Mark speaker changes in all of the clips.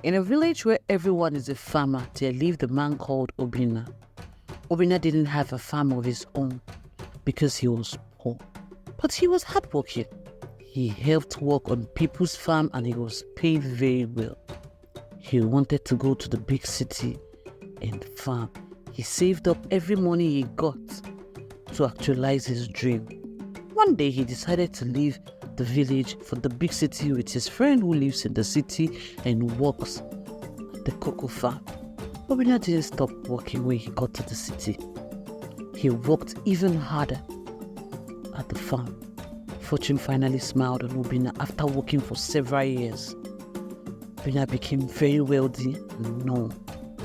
Speaker 1: In a village where everyone is a farmer, there lived a man called Obinna. Obinna didn't have a farm of his own because he was poor, but he was hardworking. He helped work on people's farm and he was paid very well. He wanted to go to the big city and farm. He saved up every money he got to actualize his dream. One day he decided to leave the village for the big city with his friend who lives in the city and works at the cocoa farm. Obinna didn't stop working when he got to the city. He worked even harder at the farm. Fortune finally smiled on Obinna after working for several years. Obinna became very wealthy and known.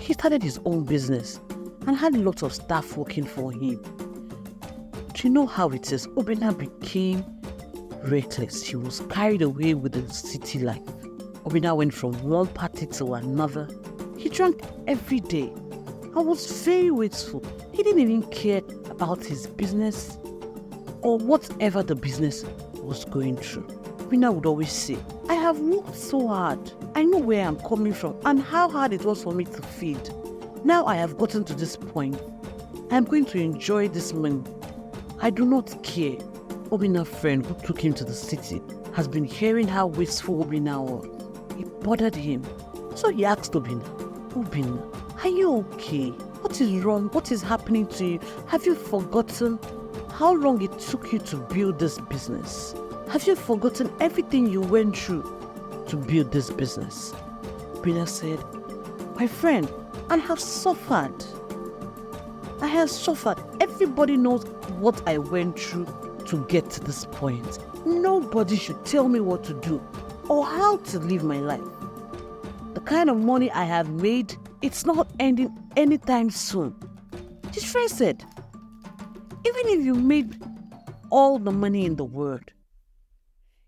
Speaker 1: He started his own business and had lots of staff working for him. Do you know how it is? Obinna became reckless. He was carried away with the city life. Obinna went from one party to another. He drank every day and was very wasteful. He didn't even care about his business or whatever the business was going through. Obinna would always say, I have worked so hard. I know where I'm coming from and how hard it was for me to feed. Now I have gotten to this point. I am going to enjoy this money. I do not care. Obinna's friend who took him to the city has been hearing how wasteful Obinna was. It bothered him. So he asked Obinna, Obinna, are you okay? What is wrong? What is happening to you? Have you forgotten how long it took you to build this business? Have you forgotten everything you went through to build this business? Obinna said, my friend, I have suffered. I have suffered. Everybody knows what I went through to get to this point. Nobody should tell me what to do or how to live my life. The kind of money I have made, it's not ending anytime soon. His friend said, even if you made all the money in the world,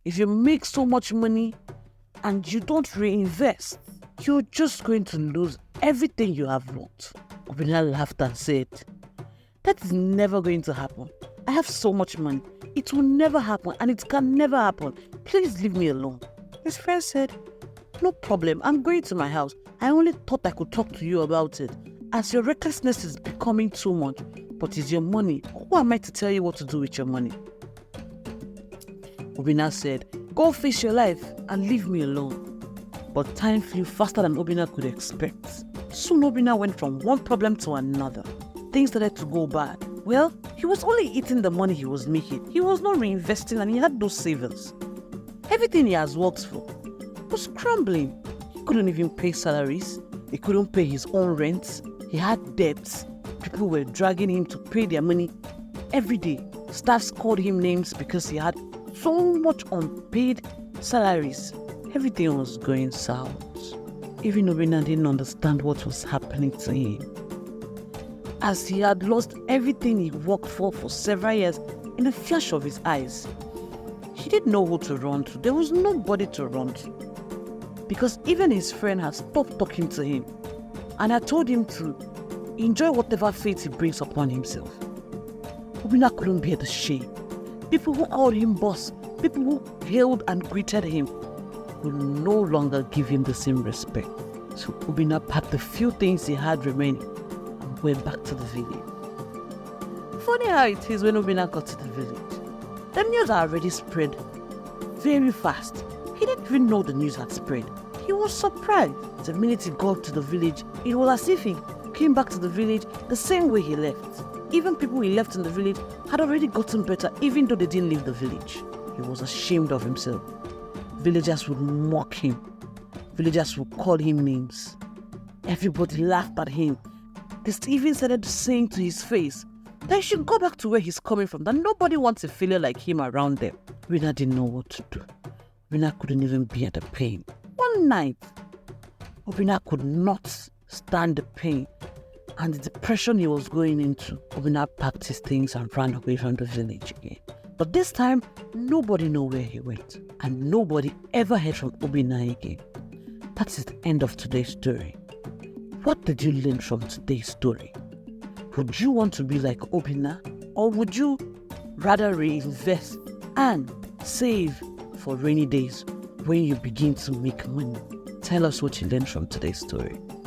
Speaker 1: if you make so much money and you don't reinvest, you're just going to lose everything you have worked. Obinna laughed and said, that is never going to happen. I have so much money. It will never happen and it can never happen. Please leave me alone. His friend said, no problem. I'm going to my house. I only thought I could talk to you about it. As your recklessness is becoming too much, but it's your money. Who am I to tell you what to do with your money? Obinna said, go face your life and leave me alone. But time flew faster than Obinna could expect. Soon Obinna went from one problem to another. Things started to go bad. Well, he was only eating the money he was making. He was not reinvesting and he had no savings. Everything he has worked for was crumbling. He couldn't even pay salaries. He couldn't pay his own rent. He had debts. People were dragging him to pay their money every day. Staffs called him names because he had so much unpaid salaries. Everything was going south. Even Obinna didn't understand what was happening to him. As he had lost everything he worked for several years in a flash of his eyes, he didn't know who to run to. There was nobody to run to. Because even his friend had stopped talking to him and had told him to enjoy whatever fate he brings upon himself. Obinna couldn't bear the shame. People who called him boss, people who hailed and greeted him, would no longer give him the same respect. So Obinna packed the few things he had remaining and went back to the village. Funny how it is when Obinna got to the village. The news had already spread very fast. He didn't even know the news had spread. He was surprised. The minute he got to the village, it was as if he came back to the village the same way he left. Even people he left in the village had already gotten better even though they didn't leave the village. He was ashamed of himself. Villagers would mock him. Villagers would call him names. Everybody laughed at him. They even started saying to his face that he should go back to where he's coming from, that nobody wants a failure like him around them. Obinna didn't know what to do. Obinna couldn't even bear the pain. One night, Obinna could not stand the pain and the depression he was going into. Obinna packed his things and ran away from the village again. But this time, nobody knew where he went, and nobody ever heard from Obinna again. That is the end of today's story. What did you learn from today's story? Would you want to be like Obinna, or would you rather reinvest and save for rainy days when you begin to make money? Tell tell us what you learned from today's story.